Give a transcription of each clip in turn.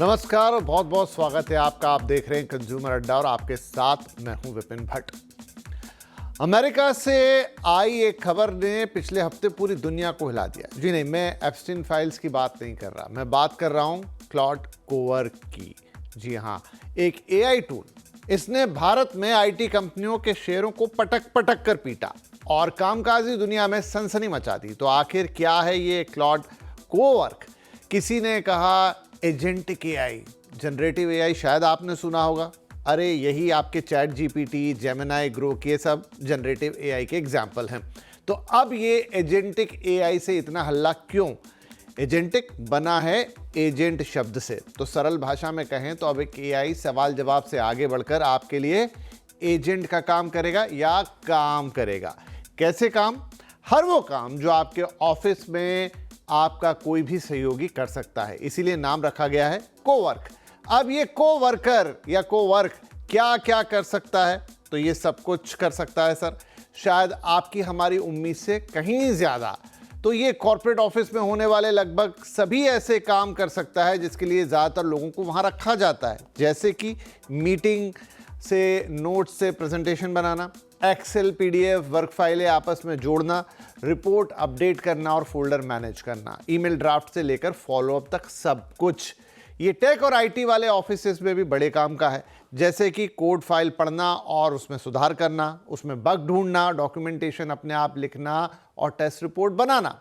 नमस्कार और बहुत बहुत स्वागत है आपका। आप देख रहे हैं कंज्यूमर अड्डा और आपके साथ मैं हूं विपिन भट्ट। अमेरिका से आई एक खबर ने पिछले हफ्ते पूरी दुनिया को हिला दिया। जी नहीं, मैं एप्स्टीन फाइल्स की बात नहीं कर रहा, मैं बात कर रहा हूं क्लॉड कोवर्क की। जी हां, एक एआई टूल। इसने भारत में आईटी कंपनियों के शेयरों को पटक पटक कर पीटा और कामकाजी दुनिया में सनसनी मचा दी। तो आखिर क्या है ये क्लॉड कोवर्क? किसी ने कहा एजेंटिक एआई, जनरेटिव एआई, शायद आपने सुना होगा। अरे यही आपके चैट जीपीटी, जेमिनाई, ग्रोक, ये सब जनरेटिव एआई के एग्जाम्पल हैं। तो अब ये एजेंटिक एआई से इतना हल्ला क्यों? एजेंटिक बना है एजेंट शब्द से, तो सरल भाषा में कहें तो अब एक एआई सवाल जवाब से आगे बढ़कर आपके लिए एजेंट का काम करेगा या काम करेगा। कैसे काम? हर वो काम जो आपके ऑफिस में आपका कोई भी सहयोगी कर सकता है, इसीलिए नाम रखा गया है कोवर्क। अब ये कोवर्कर या कोवर्क क्या क्या कर सकता है? तो ये सब कुछ कर सकता है सर, शायद आपकी हमारी उम्मीद से कहीं ज्यादा। तो ये कॉर्पोरेट ऑफिस में होने वाले लगभग सभी ऐसे काम कर सकता है जिसके लिए ज्यादातर लोगों को वहां रखा जाता है, जैसे कि मीटिंग से नोट्स से प्रेजेंटेशन बनाना, एक्सेल, पीडीएफ, वर्क फाइलें आपस में जोड़ना, रिपोर्ट अपडेट करना और फोल्डर मैनेज करना, ईमेल ड्राफ्ट से लेकर फॉलोअप तक सब कुछ। ये टेक और आईटी वाले ऑफिसेस में भी बड़े काम का है, जैसे कि कोड फाइल पढ़ना और उसमें सुधार करना, उसमें बग ढूंढना, डॉक्यूमेंटेशन अपने आप लिखना और टेस्ट रिपोर्ट बनाना।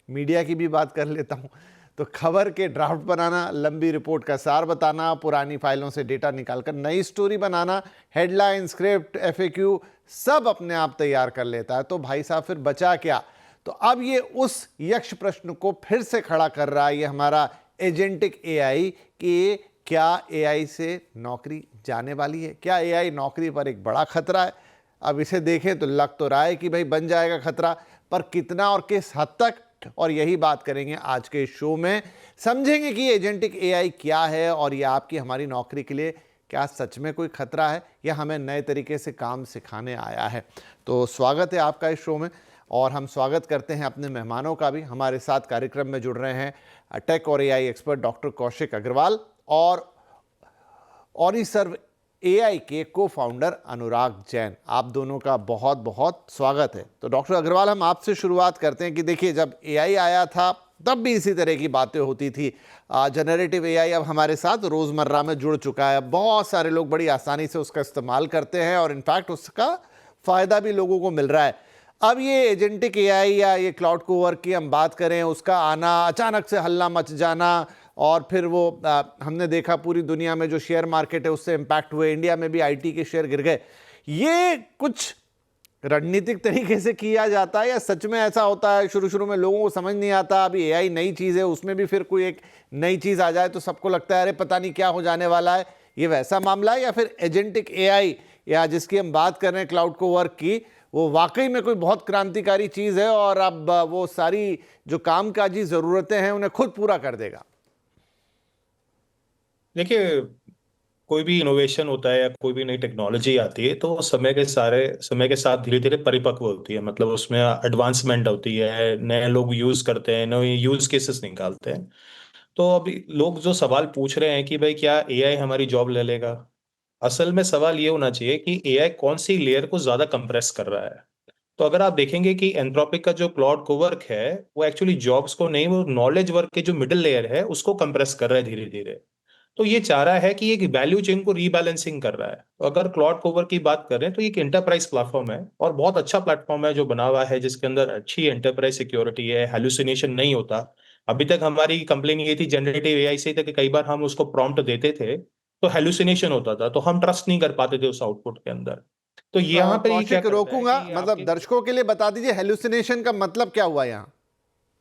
मीडिया की भी बात कर लेता हूँ, तो खबर के ड्राफ्ट बनाना, लंबी रिपोर्ट का सार बताना, पुरानी फाइलों से डेटा निकालकर नई स्टोरी बनाना, हेडलाइन, स्क्रिप्ट, एफएक्यू सब अपने आप तैयार कर लेता है। तो भाई साहब फिर बचा क्या? तो अब ये उस यक्ष प्रश्न को फिर से खड़ा कर रहा है ये हमारा एजेंटिक एआई कि क्या एआई से नौकरी जाने वाली है? क्या एआई नौकरी पर एक बड़ा खतरा है? अब इसे देखें तो लग तो रहा है कि भाई बन जाएगा खतरा, पर कितना और किस हद तक, और यही बात करेंगे आज के शो में। समझेंगे कि एजेंटिक एआई क्या है और यह आपकी हमारी नौकरी के लिए क्या सच में कोई खतरा है या हमें नए तरीके से काम सिखाने आया है। तो स्वागत है आपका इस शो में, और हम स्वागत करते हैं अपने मेहमानों का भी। हमारे साथ कार्यक्रम में जुड़ रहे हैं टेक और AI expert doctor Kaushik Agarwal और ऑरिसर्व एआई के को फाउंडर अनुराग जैन। आप दोनों का बहुत बहुत स्वागत है। तो डॉक्टर अग्रवाल, हम आपसे शुरुआत करते हैं कि देखिए, जब एआई आया था तब भी इसी तरह की बातें होती थी। जनरेटिव एआई अब हमारे साथ रोज़मर्रा में जुड़ चुका है, बहुत सारे लोग बड़ी आसानी से उसका इस्तेमाल करते हैं और इनफैक्ट उसका फ़ायदा भी लोगों को मिल रहा है। अब ये एजेंटिक एआई या ये क्लाउड कोवर्क की हम बात करें, उसका आना, अचानक से हल्ला मच जाना, और फिर वो हमने देखा पूरी दुनिया में जो शेयर मार्केट है उससे इम्पैक्ट हुए, इंडिया में भी आईटी के शेयर गिर गए। ये कुछ रणनीतिक तरीके से किया जाता है या सच में ऐसा होता है? शुरू शुरू में लोगों को समझ नहीं आता, अभी एआई नई चीज़ है, उसमें भी फिर कोई एक नई चीज़ आ जाए तो सबको लगता है अरे पता नहीं क्या हो जाने वाला है। ये वैसा मामला है या फिर एजेंटिक एआई या जिसकी हम बात कर रहे हैं क्लाउड कोवर्क की, वो वाकई में कोई बहुत क्रांतिकारी चीज़ है और अब वो सारी जो कामकाजी ज़रूरतें हैं उन्हें खुद पूरा कर देगा? देखिए, कोई भी इनोवेशन होता है या कोई भी नई टेक्नोलॉजी आती है तो वो समय के साथ धीरे धीरे परिपक्व होती है। मतलब उसमें एडवांसमेंट होती है, नए लोग यूज करते हैं, नए यूज केसेस निकालते हैं। तो अभी लोग जो सवाल पूछ रहे हैं कि भाई क्या एआई हमारी जॉब ले लेगा, असल में सवाल ये होना चाहिए कि एआई कौन सी लेयर को ज्यादा कंप्रेस कर रहा है। तो अगर आप देखेंगे कि एंथ्रोपिक का जो क्लाउड कोवर्क है वो एक्चुअली जॉब्स को नहीं, वो नॉलेज वर्क के जो मिडिल लेयर है उसको कंप्रेस कर रहा है धीरे धीरे। तो ये चाह रहा है कि एक वैल्यू चेन को रीबैलेंसिंग कर रहा है। तो अगर क्लाउड कोवर की बात करें तो ये एक एंटरप्राइज प्लेटफॉर्म है और बहुत अच्छा प्लेटफॉर्म है जो बना हुआ है, जिसके अंदर अच्छी एंटरप्राइज सिक्योरिटी है, हेलुसिनेशन नहीं होता। अभी तक हमारी कंप्लेन ये थी जनरेटिव एआई से कि कई बार हम उसको प्रॉम्प्ट देते थे तो हेलुसिनेशन होता था, तो हम ट्रस्ट नहीं कर पाते थे उस आउटपुट के अंदर। तो यहाँ पर ये क्या कौशिक, करता है रोकूंगा, कि मतलब आपके दर्शकों के लिए बता दीजिए हेलुसिनेशन का मतलब क्या हुआ यहाँ?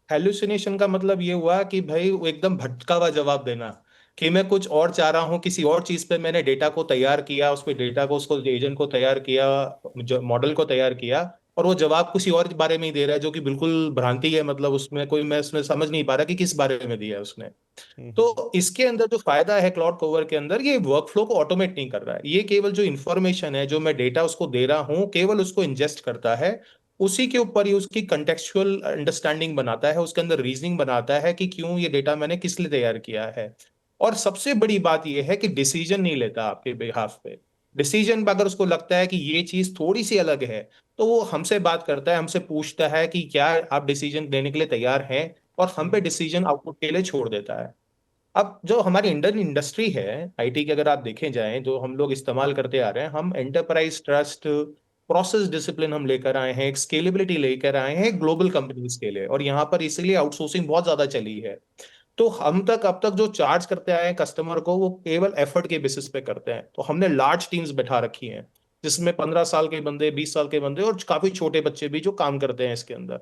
हेलुसिनेशन का मतलब ये हुआ कि भाई वो एकदम भटका हुआ जवाब देना, कि मैं कुछ और चाह रहा हूँ, किसी और चीज पे मैंने डेटा को तैयार किया, उस पे डेटा को, उसको एजेंट को तैयार किया, मॉडल को तैयार किया, और वो जवाब किसी और बारे में ही दे रहा है जो कि बिल्कुल भ्रांति है। मतलब उसमें कोई, मैं उसमें समझ नहीं पा रहा कि किस बारे में दिया है उसने। तो इसके अंदर जो फायदा है क्लाउड कवर के अंदर, ये वर्कफ्लो को ऑटोमेट नहीं कर रहा है, ये केवल जो इन्फॉर्मेशन है, जो मैं डेटा उसको दे रहा हूँ, केवल उसको इंजेस्ट करता है। उसी के ऊपर ही उसकी कंटेक्चुअल अंडरस्टैंडिंग बनाता है, उसके अंदर रीजनिंग बनाता है कि क्यों ये डेटा मैंने किस लिए तैयार किया है। और सबसे बड़ी बात यह है कि डिसीजन नहीं लेता आपके बिहाफ पे। डिसीजन अगर उसको लगता है कि ये चीज थोड़ी सी अलग है, तो वो हमसे बात करता है, हमसे पूछता है कि क्या आप डिसीजन लेने के लिए तैयार हैं, और हम पे डिसीजन आउटपुट के लिए छोड़ देता है। अब जो हमारी इंडियन इंडस्ट्री है आईटी की, अगर आप देखें जाएं, जो हम लोग इस्तेमाल करते आ रहे हैं, हम एंटरप्राइज ट्रस्ट, प्रोसेस डिसिप्लिन हम लेकर आए हैं, एक स्केलेबिलिटी लेकर आए हैं ग्लोबल कंपनीज के लिए, और यहाँ पर इसीलिए आउटसोर्सिंग बहुत ज्यादा चली है। तो हम तक अब तक जो चार्ज करते आए हैं कस्टमर को, वो केवल एफर्ट के बेसिस पे करते हैं। तो हमने लार्ज टीम्स बैठा रखी हैं, जिसमें 15 साल के बंदे, 20 साल के बंदे, और काफी छोटे बच्चे भी जो काम करते हैं इसके अंदर।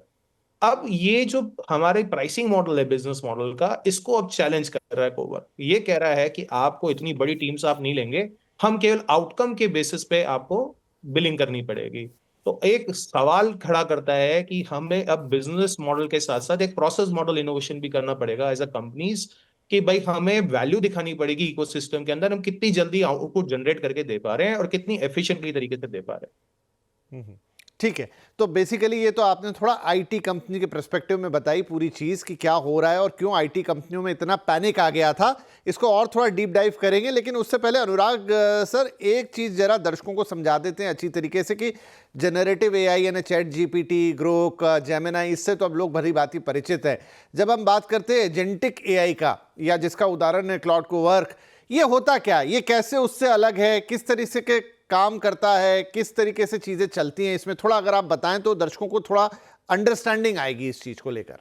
अब ये जो हमारे प्राइसिंग मॉडल है बिजनेस मॉडल का, इसको अब चैलेंज कर रहा है कोवर। ये कह रहा है कि आपको इतनी बड़ी टीम्स आप नहीं लेंगे, हम केवल आउटकम के बेसिस पे आपको बिलिंग करनी पड़ेगी। तो एक सवाल खड़ा करता है कि हमें अब बिजनेस मॉडल के साथ साथ एक प्रोसेस मॉडल इनोवेशन भी करना पड़ेगा एज अ कंपनीज, कि भाई हमें वैल्यू दिखानी पड़ेगी इकोसिस्टम के अंदर, हम कितनी जल्दी आउटपुट जनरेट करके दे पा रहे हैं और कितनी एफिशिएंटली तरीके से दे पा रहे हम्म, ठीक है। तो बेसिकली ये तो आपने थोड़ा आईटी कंपनी के पर्सपेक्टिव में बताई पूरी चीज़ कि क्या हो रहा है और क्यों आईटी कंपनियों में इतना पैनिक आ गया था। इसको और थोड़ा डीप डाइव करेंगे, लेकिन उससे पहले अनुराग सर, एक चीज़ जरा दर्शकों को समझा देते हैं अच्छी तरीके से कि जनरेटिव एआई यानी चैट जीपीटी, ग्रोक, जेमिनाई, इससे तो अब लोग भली भांति परिचित है। जब हम बात करते हैं एजेंटिक एआई का, या जिसका उदाहरण है क्लाउड कोवर्क, ये होता क्या, ये कैसे उससे अलग है, किस तरीके के काम करता है, किस तरीके से चीजें चलती हैं इसमें, थोड़ा अगर आप बताएं तो दर्शकों को थोड़ा अंडरस्टैंडिंग आएगी इस चीज को लेकर।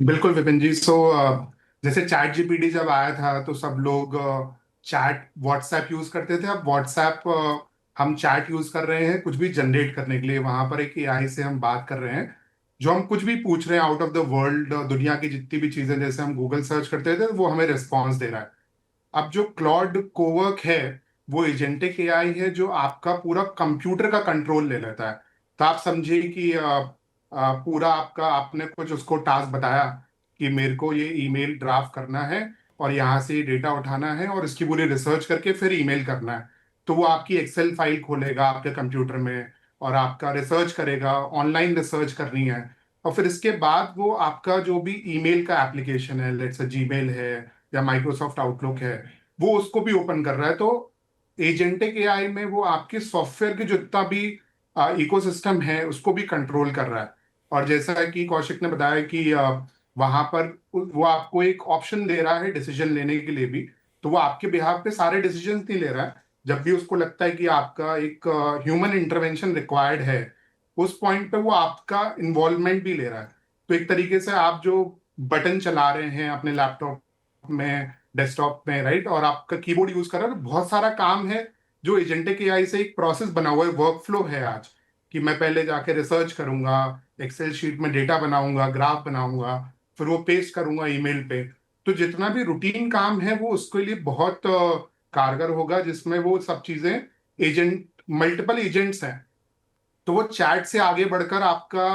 बिल्कुल विपिन जी। जैसे चैट जीपीटी जब आया था तो सब लोग चैट व्हाट्सएप यूज करते थे। अब व्हाट्सएप हम चैट यूज कर रहे हैं कुछ भी जनरेट करने के लिए। वहां पर एक एआई से हम बात कर रहे हैं, जो हम कुछ भी पूछ रहे हैं आउट ऑफ द वर्ल्ड, दुनिया की जितनी भी चीजें, जैसे हम गूगल सर्च करते थे वो हमें रिस्पॉन्स दे रहा है। अब जो क्लॉड कोवर्क है वो एजेंटिक एआई है जो आपका पूरा कंप्यूटर का कंट्रोल ले लेता है। तो आप समझिए कि पूरा आपका, आपने कुछ उसको टास्क बताया कि मेरे को ये ईमेल ड्राफ्ट करना है और यहाँ से ये डेटा उठाना है और इसकी पूरी रिसर्च करके फिर ईमेल करना है। तो वो आपकी एक्सेल फाइल खोलेगा आपके कंप्यूटर में और आपका रिसर्च करेगा, ऑनलाइन रिसर्च करनी है। और फिर इसके बाद वो आपका जो भी ईमेल का एप्लीकेशन है, लेट्स से जीमेल है या माइक्रोसॉफ्ट आउटलुक है, वो उसको भी ओपन कर रहा है। तो एजेंटिक एआई में वो आपके सॉफ्टवेयर के जितना भी इकोसिस्टम है उसको भी कंट्रोल कर रहा है। और जैसा कि कौशिक ने बताया कि वहां पर वो आपको एक ऑप्शन दे रहा है डिसीजन लेने के लिए भी। तो वो आपके बिहाफ पे सारे डिसीजन नहीं ले रहा है। जब भी उसको लगता है कि आपका एक ह्यूमन इंटरवेंशन रिक्वायर्ड है, उस पॉइंट पे वो आपका इन्वॉल्वमेंट भी ले रहा है। तो एक तरीके से आप जो बटन चला रहे हैं अपने लैपटॉप में, डेस्कटॉप में, राइट, और आपका कीबोर्ड यूज कर रहे हो, तो बहुत सारा काम है जो एजेंटिक एआई से एक प्रोसेस बना हुआ है, वर्क फ्लो है आज। कि मैं पहले जाके रिसर्च करूंगा, एक्सेल शीट में डेटा बनाऊंगा, ग्राफ बनाऊंगा, फिर वो पेस्ट करूंगा ईमेल पे। तो जितना भी रूटीन काम है वो उसके लिए बहुत कारगर होगा, जिसमें वो सब चीजें, एजेंट, मल्टीपल एजेंट्स हैं। तो वो चैट से आगे बढ़कर आपका,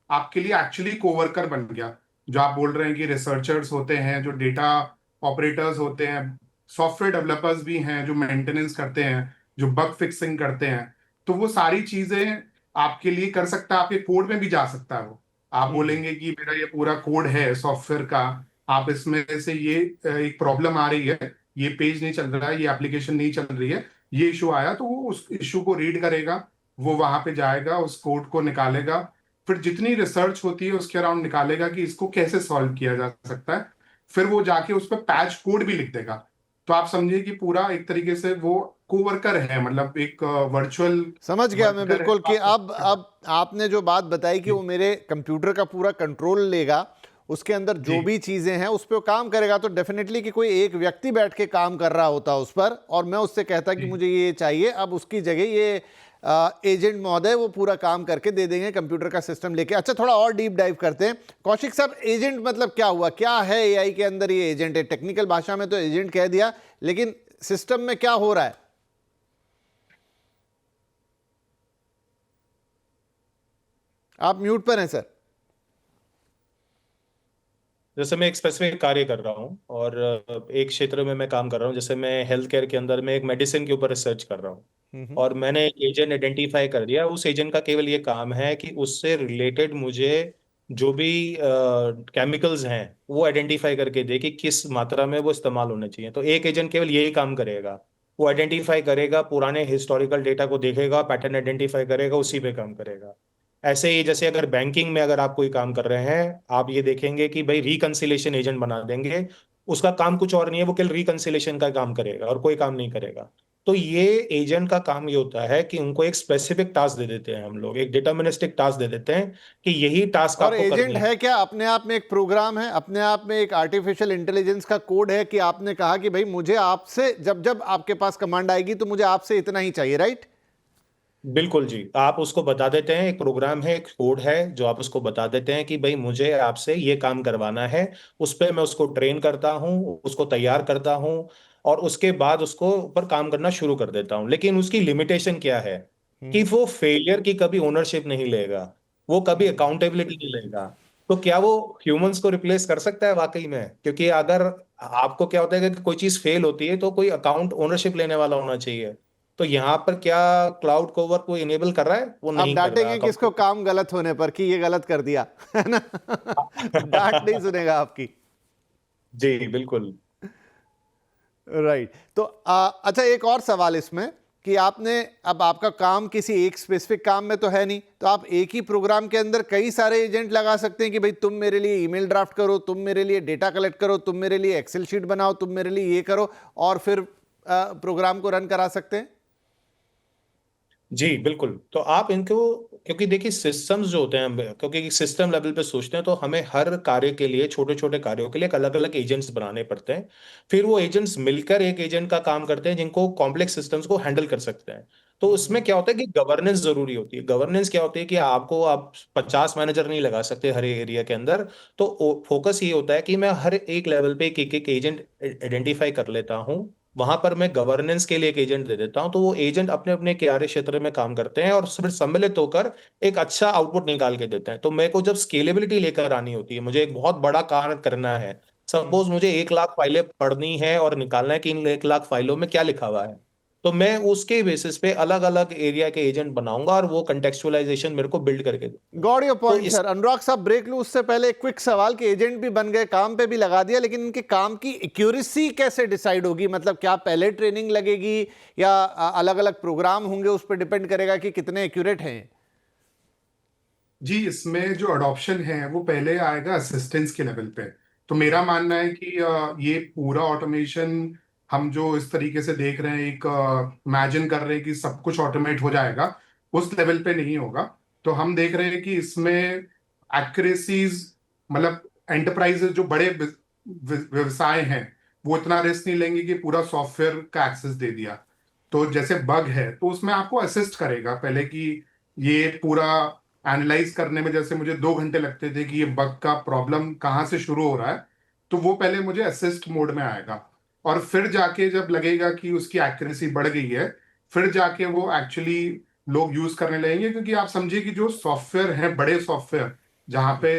आपके लिए एक्चुअली कोवर्कर बन गया। जो आप बोल रहे हैं कि रिसर्चर्स होते हैं, जो डेटा ऑपरेटर्स होते हैं, सॉफ्टवेयर डेवलपर्स भी हैं जो मेंटेनेंस करते हैं, जो बग फिक्सिंग करते हैं, तो वो सारी चीजें आपके लिए कर सकता है। आपके कोड में भी जा सकता है वो। आप बोलेंगे कि मेरा ये पूरा कोड है सॉफ्टवेयर का, आप इसमें से ये एक प्रॉब्लम आ रही है, ये पेज नहीं चल रहा है, ये एप्लीकेशन नहीं चल रही है, ये इशू आया, तो वो उस इशू को रीड करेगा, वो वहां पे जाएगा, उस कोड को निकालेगा, फिर जितनी रिसर्च होती है उसके अराउंड निकालेगा कि इसको कैसे सॉल्व किया जा सकता है, फिर वो जाके उस पर पैच कोड भी लिख देगा। तो आप समझिए कि पूरा एक तरीके से वो कोवर्कर है, मतलब एक वर्चुअल समझ गया मैं वर्कर है बिल्कुल जो कि आपको support अब आपने जो बात बताई कि करता वो मेरे कंप्यूटर का पूरा कंट्रोल लेगा, उसके अंदर है। जो जी भी चीजें हैं उस पर काम करेगा। तो डेफिनेटली कि कोई एक व्यक्ति बैठ के काम कर रहा होता उस पर, और मैं उससे कहता कि जी मुझे ये चाहिए, अब उसकी जगह ये एजेंट महोदय वो पूरा काम करके दे देंगे कंप्यूटर का सिस्टम लेके। अच्छा, थोड़ा और डीप डाइव करते हैं। कौशिक साहब, एजेंट मतलब क्या हुआ, क्या है एआई के अंदर ये एजेंट है? टेक्निकल भाषा में तो एजेंट कह दिया, लेकिन सिस्टम में क्या हो रहा है? आप म्यूट पर हैं सर। जैसे मैं एक स्पेसिफिक कार्य कर रहा हूँ, और एक क्षेत्र में मैं काम कर रहा हूँ, जैसे मैं हेल्थ केयर के अंदर में एक मेडिसिन के ऊपर रिसर्च कर रहा हूँ, और मैंने एक एजेंट आइडेंटिफाई कर दिया। उस एजेंट का केवल ये काम है कि उससे रिलेटेड मुझे जो भी केमिकल्स हैं वो आइडेंटिफाई करके दे कि किस मात्रा में वो इस्तेमाल होने चाहिए। तो एक एजेंट केवल यही काम करेगा, वो आइडेंटिफाई करेगा, पुराने हिस्टोरिकल डेटा को देखेगा, पैटर्न आइडेंटिफाई करेगा, उसी पे काम करेगा। ऐसे ही जैसे अगर बैंकिंग में अगर आप कोई काम कर रहे हैं, आप ये देखेंगे कि भाई रिकंसिलेशन एजेंट बना देंगे, उसका काम कुछ और नहीं है, वो केवल रिकंसिलेशन का काम करेगा और कोई काम नहीं करेगा। तो ये एजेंट का काम ये होता है कि उनको एक स्पेसिफिक टास्क दे देते हैं, हम लोग एक डिटर्मिनिस्टिक टास्क दे देते हैं कि यही टास्क और आपको एजेंट करनी है। है क्या, अपने आप में एक प्रोग्राम है, अपने आप में एक आर्टिफिशियल इंटेलिजेंस का कोड है कि आपने कहा कि भाई मुझे आपसे, जब जब आपके पास कमांड आएगी तो मुझे आपसे इतना ही चाहिए, राइट? बिल्कुल जी, आप उसको बता देते हैं, एक प्रोग्राम है, एक कोड है, जो आप उसको बता देते हैं कि भाई मुझे आपसे ये काम करवाना है। उस पर मैं उसको ट्रेन करता हूँ, उसको तैयार करता हूँ, और उसके बाद उसको ऊपर काम करना शुरू कर देता हूँ। लेकिन उसकी लिमिटेशन क्या है कि वो फेलियर की कभी ओनरशिप नहीं लेगा, वो कभी अकाउंटेबिलिटी नहीं लेगा। तो क्या वो ह्यूमंस को रिप्लेस कर सकता है वाकई में? क्योंकि अगर आपको क्या होता है कि कोई चीज फेल होती है तो कोई अकाउंट ओनरशिप लेने वाला होना चाहिए। तो यहाँ पर क्या क्लाउड कोवर को इनेबल कर रहा है? वो आप नहीं कर रहा। डांटेंगे किसको काम गलत होने पर कि ये गलत कर दिया, है ना? डांट नहीं सुनेगा आपकी। जी बिल्कुल। राइट। तो अच्छा, एक और सवाल इसमें कि आपने, अब आपका काम किसी एक स्पेसिफिक काम में तो है नहीं, तो आप एक ही प्रोग्राम के अंदर कई सारे एजेंट लगा सकते हैं कि भाई तुम मेरे लिए ईमेल ड्राफ्ट करो, तुम मेरे लिए डेटा कलेक्ट करो, तुम मेरे लिए एक्सेल शीट बनाओ, तुम मेरे लिए ये करो, और फिर प्रोग्राम को रन करा सकते हैं। जी बिल्कुल। तो आप इनको, क्योंकि देखिए सिस्टम्स जो होते हैं, क्योंकि सिस्टम लेवल पे सोचते हैं, तो हमें हर कार्य के लिए, छोटे छोटे कार्यों के लिए एक अलग अलग एजेंट्स बनाने पड़ते हैं। फिर वो एजेंट्स मिलकर एक एजेंट का काम करते हैं जिनको कॉम्प्लेक्स सिस्टम्स को हैंडल कर सकते हैं। तो उसमें क्या होता है कि गवर्नेंस जरूरी होती है। गवर्नेंस क्या होती है कि आपको, आप 50 मैनेजर नहीं लगा सकते हर एरिया के अंदर। तो फोकस ये होता है कि मैं हर एक लेवल पे एक एक एजेंट आइडेंटिफाई कर लेता हूँ, वहां पर मैं गवर्नेंस के लिए एक एजेंट दे देता हूं, तो वो एजेंट अपने अपने कार्य क्षेत्र में काम करते हैं और फिर सम्मिलित होकर एक अच्छा आउटपुट निकाल के देते हैं। तो मेरे को जब स्केलेबिलिटी लेकर आनी होती है, मुझे एक बहुत बड़ा कार्य करना है, सपोज मुझे 1 लाख फाइलें पढ़नी है और निकालना है कि इन 1 लाख फाइलों में क्या लिखा हुआ है, तो मैं उसके बेसिस पे अलग अलग एरिया के एजेंट बनाऊंगा और वो कंटेक्चुअलाइजेशन मेरे को बिल्ड करके देंगे। गॉट योर तो पॉइंट सर। अनुराग साहब, ब्रेक लूं उससे पहले एक क्विक सवाल कि एजेंट भी बन गए, काम पे भी लगा दिया, लेकिन इनके काम की एक्यूरेसी कैसे डिसाइड होगी? मतलब क्या पहले ट्रेनिंग लगेगी या अलग अलग प्रोग्राम होंगे, उस पर डिपेंड करेगा कि कितने एक्यूरेट हैं? जी, इसमें जो अडॉप्शन है वो पहले आएगा असिस्टेंस के लेवल पे। तो मेरा मानना है कि ये पूरा ऑटोमेशन हम जो इस तरीके से देख रहे हैं, एक इमेजिन कर रहे हैं कि सब कुछ ऑटोमेट हो जाएगा, उस लेवल पे नहीं होगा। तो हम देख रहे हैं कि इसमें एक्यूरेसीज, मतलब एंटरप्राइजेज जो बड़े व्यवसाय हैं, वो इतना रिस्क नहीं लेंगे कि पूरा सॉफ्टवेयर का एक्सेस दे दिया। तो जैसे बग है तो उसमें आपको असिस्ट करेगा पहले, कि ये पूरा एनालाइज करने में जैसे मुझे 2 घंटे लगते थे कि ये बग का प्रॉब्लम कहाँ से शुरू हो रहा है, तो वो पहले मुझे असिस्ट मोड में आएगा। और फिर जाके जब लगेगा कि उसकी एक्यूरेसी बढ़ गई है, फिर जाके वो एक्चुअली लोग यूज करने लगेंगे। क्योंकि आप समझिए कि जो सॉफ्टवेयर है, बड़े सॉफ्टवेयर जहाँ पे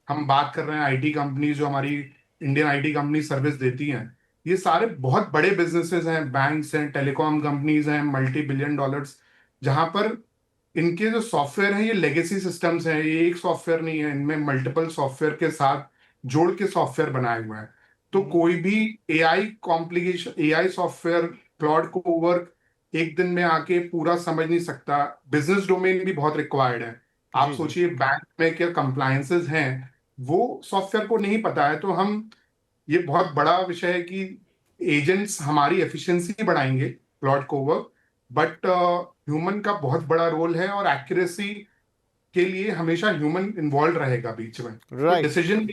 हम बात कर रहे हैं, आईटी कंपनी जो हमारी इंडियन आईटी कंपनी सर्विस देती हैं, ये सारे बहुत बड़े बिजनेसेस हैं, बैंक्स हैं, टेलीकॉम कंपनीज हैं, मल्टी बिलियन डॉलर्स, जहां पर इनके जो सॉफ्टवेयर हैं ये लेगेसी सिस्टम्स हैं। ये एक सॉफ्टवेयर नहीं है, इनमें मल्टीपल सॉफ्टवेयर के साथ जोड़ के सॉफ्टवेयर बनाए हुए हैं। तो कोई भी AI complication, AI software cloud को वर्क एक दिन में आके पूरा समझ नहीं सकता। बिजनेस डोमेन भी बहुत रिक्वायर्ड है। आप जी जी। सोचिए बैंक में क्या कंप्लायंसेस हैं, वो सॉफ्टवेयर को नहीं पता है। तो हम, ये बहुत बड़ा विषय है कि एजेंट्स हमारी एफिशिएंसी बढ़ाएंगे क्लाउड को वर्क, बट ह्यूमन का बहुत बड़ा रोल है, और एक्यूरेसी के लिए हमेशा ह्यूमन इन्वॉल्व रहेगा बीच में, तो राइट। डिसीजन।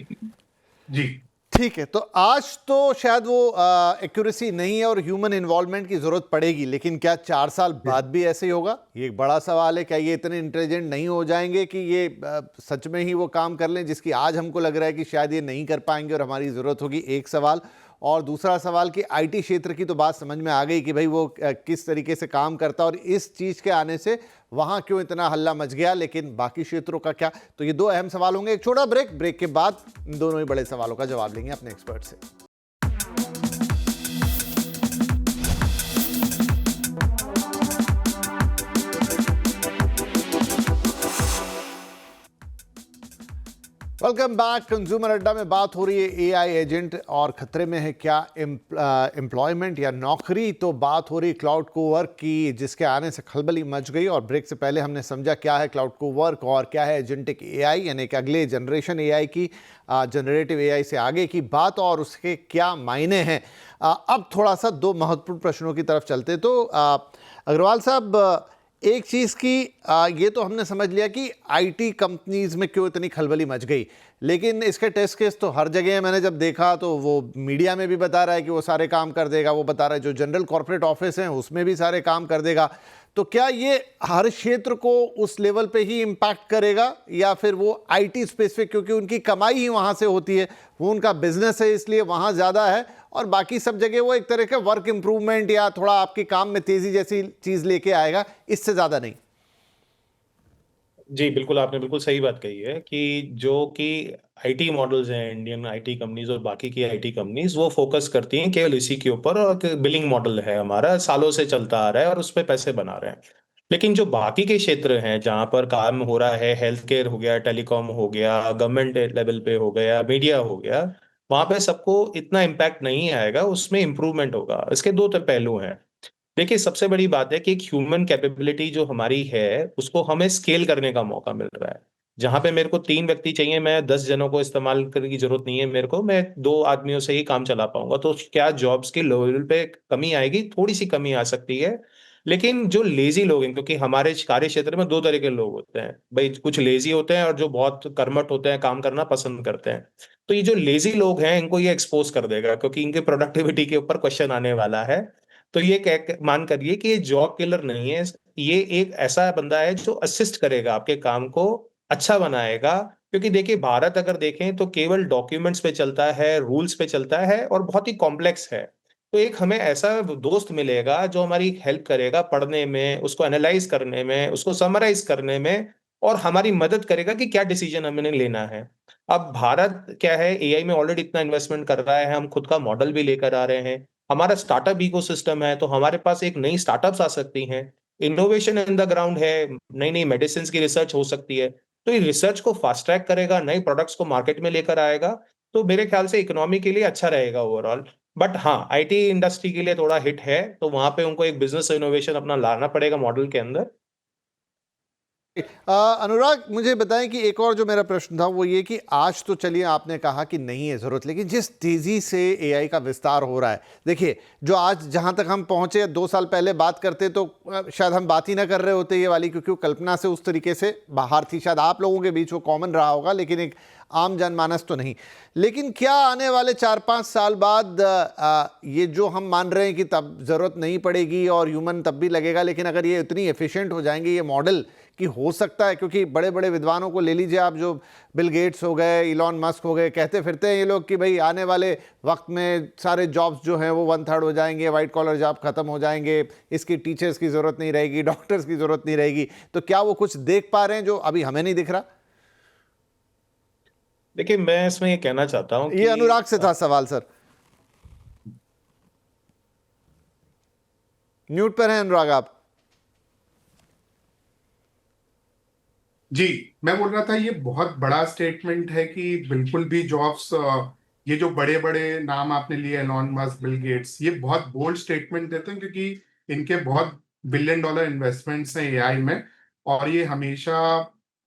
जी। ठीक है, तो आज तो शायद वो एक्यूरेसी नहीं है और ह्यूमन इन्वॉल्वमेंट की जरूरत पड़ेगी, लेकिन क्या 4 साल बाद भी ऐसे ही होगा? ये एक बड़ा सवाल है। क्या ये इतने इंटेलिजेंट नहीं हो जाएंगे कि ये सच में ही वो काम कर लें जिसकी आज हमको लग रहा है कि शायद ये नहीं कर पाएंगे और हमारी जरूरत होगी? एक सवाल। और दूसरा सवाल कि आईटी क्षेत्र की तो बात समझ में आ गई कि भाई वो किस तरीके से काम करता है और इस चीज़ के आने से वहाँ क्यों इतना हल्ला मच गया, लेकिन बाकी क्षेत्रों का क्या? तो ये 2 अहम सवाल होंगे। एक छोटा ब्रेक, ब्रेक के बाद इन दोनों ही बड़े सवालों का जवाब लेंगे अपने एक्सपर्ट से। Welcome back. कंज्यूमर अड्डा में बात हो रही है एआई एजेंट और खतरे में है क्या एम्प्लॉयमेंट या नौकरी। तो बात हो रही क्लाउड कोवर्क की, जिसके आने से खलबली मच गई। और ब्रेक से पहले हमने समझा क्या है क्लाउड कोवर्क और क्या है एजेंटिक एआई, यानी कि अगले जनरेशन एआई की, जनरेटिव एआई से आगे की बात और उसके क्या मायने हैं। अब थोड़ा सा दो महत्वपूर्ण प्रश्नों की तरफ चलते। तो अग्रवाल साहब, एक चीज़ की ये तो हमने समझ लिया कि आईटी कंपनीज में क्यों इतनी खलबली मच गई, लेकिन इसके टेस्ट केस तो हर जगह है। मैंने जब देखा तो वो मीडिया में भी बता रहा है कि वो सारे काम कर देगा, वो बता रहा है जो जनरल कॉर्पोरेट ऑफिस हैं उसमें भी सारे काम कर देगा। तो क्या ये हर क्षेत्र को उस लेवल पे ही इम्पैक्ट करेगा या फिर वो आईटी स्पेसिफिक, क्योंकि उनकी कमाई ही वहाँ से होती है, वो उनका बिजनेस है इसलिए वहाँ ज़्यादा है, और बाकी सब जगह वो एक तरह के वर्क इंप्रूवमेंट या थोड़ा आपके काम में तेजी जैसी चीज लेके आएगा, इससे ज्यादा नहीं? जी बिल्कुल, आपने बिल्कुल सही बात कही है कि जो कि आईटी मॉडल्स हैं, इंडियन आईटी कंपनीज और बाकी की आईटी कंपनीज, वो फोकस करती हैं केवल इसी के ऊपर, और बिलिंग मॉडल है हमारा, सालों से चलता आ रहा है और उस पर पैसे बना रहे हैं। लेकिन जो बाकी के क्षेत्र हैं जहाँ पर काम हो रहा है, हेल्थ केयर हो गया, टेलीकॉम हो गया, गवर्नमेंट लेवल पे हो गया, मीडिया हो गया, वहां पे सबको इतना इम्पैक्ट नहीं आएगा, उसमें इंप्रूवमेंट होगा। इसके दो तो पहलू हैं। देखिए, सबसे बड़ी बात है कि एक ह्यूमन कैपेबिलिटी जो हमारी है उसको हमें स्केल करने का मौका मिल रहा है। जहां पे मेरे को 3 व्यक्ति चाहिए, मैं 10 जनों को इस्तेमाल करने की जरूरत नहीं है मेरे को, मैं 2 आदमियों से ही काम चला पाऊंगा। तो क्या जॉब्स की लेवल पे कमी आएगी? थोड़ी सी कमी आ सकती है। लेकिन जो लेजी लोग हैं, क्योंकि हमारे कार्य क्षेत्र में दो तरह के लोग होते हैं भाई, कुछ लेजी होते हैं और जो बहुत कर्मठ होते हैं, काम करना पसंद करते हैं। तो ये जो लेजी लोग हैं इनको ये एक्सपोज कर देगा, क्योंकि इनके प्रोडक्टिविटी के ऊपर क्वेश्चन आने वाला है। तो ये कह मान करिए कि ये जॉब किलर नहीं है, ये एक ऐसा बंदा है जो असिस्ट करेगा, आपके काम को अच्छा बनाएगा। क्योंकि देखिए, भारत अगर देखें तो केवल डॉक्यूमेंट्स पे चलता है, रूल्स पे चलता है और बहुत ही कॉम्प्लेक्स है। तो एक हमें ऐसा दोस्त मिलेगा जो हमारी हेल्प करेगा पढ़ने में, उसको एनालाइज करने में, उसको समराइज करने में, और हमारी मदद करेगा कि क्या डिसीजन हमें लेना है। अब भारत क्या है, एआई में ऑलरेडी इतना इन्वेस्टमेंट कर रहा है, हम खुद का मॉडल भी लेकर आ रहे हैं, हमारा स्टार्टअप इकोसिस्टम है, तो हमारे पास एक नई स्टार्टअप्स आ सकती हैं, इनोवेशन इन द ग्राउंड है, नई नई मेडिसिन की रिसर्च हो सकती है। तो ये रिसर्च को फास्ट ट्रैक करेगा, नए प्रोडक्ट्स को मार्केट में लेकर आएगा। तो मेरे ख्याल से इकोनॉमी के लिए अच्छा रहेगा ओवरऑल। बट हाँ, आईटी इंडस्ट्री के लिए थोड़ा हिट है, तो वहां पे उनको एक बिजनेस इनोवेशन अपना लाना पड़ेगा मॉडल के अंदर। अनुराग, मुझे बताएं कि एक और जो मेरा प्रश्न था वो ये कि आज तो चलिए आपने कहा कि नहीं है ज़रूरत, लेकिन जिस तेज़ी से एआई का विस्तार हो रहा है, देखिए जो आज जहां तक हम पहुंचे, 2 साल पहले बात करते तो शायद हम बात ही ना कर रहे होते ये वाली, क्योंकि वो कल्पना से उस तरीके से बाहर थी। शायद आप लोगों के बीच वो कॉमन रहा होगा, लेकिन एक आम जनमानस तो नहीं। लेकिन क्या आने वाले 4-5 साल बाद ये जो हम मान रहे हैं कि तब ज़रूरत नहीं पड़ेगी और ह्यूमन तब भी लगेगा, लेकिन अगर ये इतनी एफिशिएंट हो जाएंगे ये मॉडल कि हो सकता है, क्योंकि बड़े बड़े विद्वानों को ले लीजिए आप, जो बिल गेट्स हो गए, इलॉन मस्क हो गए, कहते फिरते हैं ये लोग कि भाई आने वाले वक्त में सारे जॉब्स जो हैं वो 1/3 हो जाएंगे, वाइट कॉलर जॉब खत्म हो जाएंगे, इसकी टीचर्स की ज़रूरत नहीं रहेगी, डॉक्टर्स की ज़रूरत नहीं रहेगी। तो क्या वो कुछ देख पा रहे हैं जो अभी हमें नहीं दिख रहा? देखिए, मैं इसमें ये कहना चाहता हूँ ये कि अनुराग से था सवाल सर। म्यूट पर हैं अनुराग आप। जी, मैं बोल रहा था ये बहुत बड़ा स्टेटमेंट है कि बिल्कुल भी जॉब्स, ये जो बड़े बड़े नाम आपने लिए, एलॉन मस्क, बिल गेट्स, ये बहुत बोल्ड स्टेटमेंट देते हैं क्योंकि इनके बहुत बिलियन डॉलर इन्वेस्टमेंट्स हैं एआई में। और ये हमेशा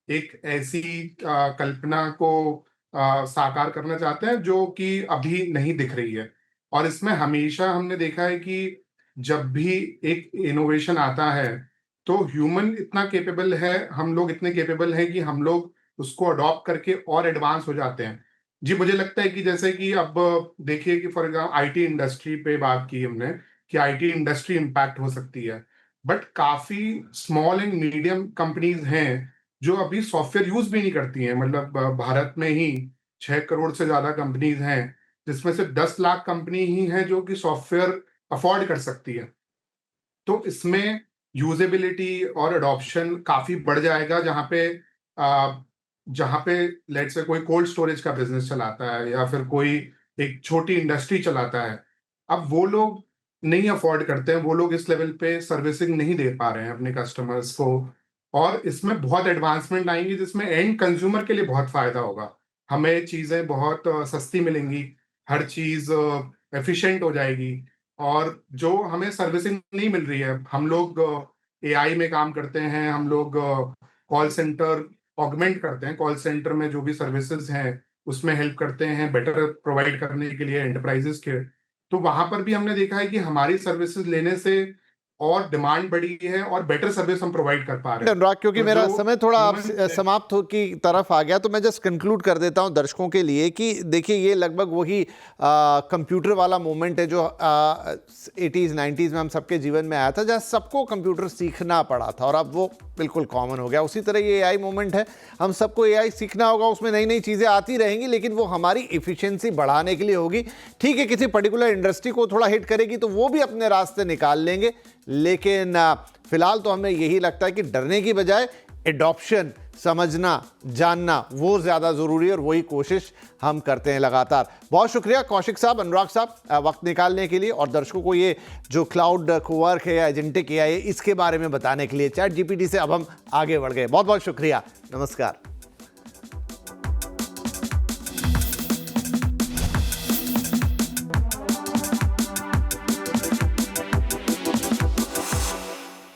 एक ऐसी कल्पना को साकार करना चाहते हैं जो कि अभी नहीं दिख रही है। और इसमें हमेशा हमने देखा है कि जब भी एक इनोवेशन आता है तो ह्यूमन इतना केपेबल है, हम लोग इतने केपेबल हैं कि हम लोग उसको अडॉप्ट करके और एडवांस हो जाते हैं। जी, मुझे लगता है कि जैसे कि अब देखिए कि फॉर एग्जाम्पल आईटी इंडस्ट्री पे बात की हमने कि आईटी इंडस्ट्री इम्पैक्ट हो सकती है, बट काफी स्मॉल एंड मीडियम कंपनीज हैं जो अभी सॉफ्टवेयर यूज भी नहीं करती हैं। मतलब भारत में ही 6 करोड़ से ज्यादा कंपनीज हैं, जिसमें से 10 लाख कंपनी ही हैं जो कि सॉफ्टवेयर अफोर्ड कर सकती है। तो इसमें यूजेबिलिटी और अडॉप्शन काफी बढ़ जाएगा। जहाँ पे लेट्स से कोई कोल्ड स्टोरेज का बिजनेस चलाता है या फिर कोई एक छोटी इंडस्ट्री चलाता है, अब वो लोग नहीं अफोर्ड करते हैं, वो लोग इस लेवल पे सर्विसिंग नहीं दे पा रहे हैं अपने कस्टमर्स को। और इसमें बहुत एडवांसमेंट आएंगी जिसमें एंड कंज्यूमर के लिए बहुत फायदा होगा। हमें चीजें बहुत सस्ती मिलेंगी, हर चीज एफिशिएंट हो जाएगी, और जो हमें सर्विसिंग नहीं मिल रही है, हम लोग एआई में काम करते हैं, हम लोग कॉल सेंटर ऑगमेंट करते हैं, कॉल सेंटर में जो भी सर्विसेज हैं उसमें हेल्प करते हैं बेटर प्रोवाइड करने के लिए एंटरप्राइजेस के। तो वहां पर भी हमने देखा है कि हमारी सर्विसेज लेने से और डिमांड बढ़ी है और बेटर सर्विस हम प्रोवाइड कर पा रहे हैं। अनुराग, क्योंकि तो मेरा जो समय थोड़ा अब human- समाप्त हो की तरफ आ गया, तो मैं जस्ट कंक्लूड कर देता हूं दर्शकों के लिए कि देखिए ये लगभग वही कंप्यूटर वाला मोमेंट है जो 80s 90s में हम सबके जीवन में आया था, जहां सबको कंप्यूटर सीखना पड़ा था और अब वो बिल्कुल कॉमन हो गया। उसी तरह ये एआई मोमेंट है, हम सबको एआई सीखना होगा, उसमें नई नई चीज़ें आती रहेंगी, लेकिन वो हमारी इफिशियंसी बढ़ाने के लिए होगी। ठीक है, किसी पर्टिकुलर इंडस्ट्री को थोड़ा हिट करेगी तो वो भी अपने रास्ते निकाल लेंगे, लेकिन फिलहाल तो हमें यही लगता है कि डरने की बजाय एडॉप्शन, समझना, जानना वो ज़्यादा ज़रूरी है और वही कोशिश हम करते हैं लगातार। बहुत शुक्रिया कौशिक साहब, अनुराग साहब, वक्त निकालने के लिए और दर्शकों को ये जो क्लाउड कोवर्क है या एजेंटिक एआई है इसके बारे में बताने के लिए। चैट जीपीटी से अब हम आगे बढ़ गए। बहुत बहुत शुक्रिया, नमस्कार।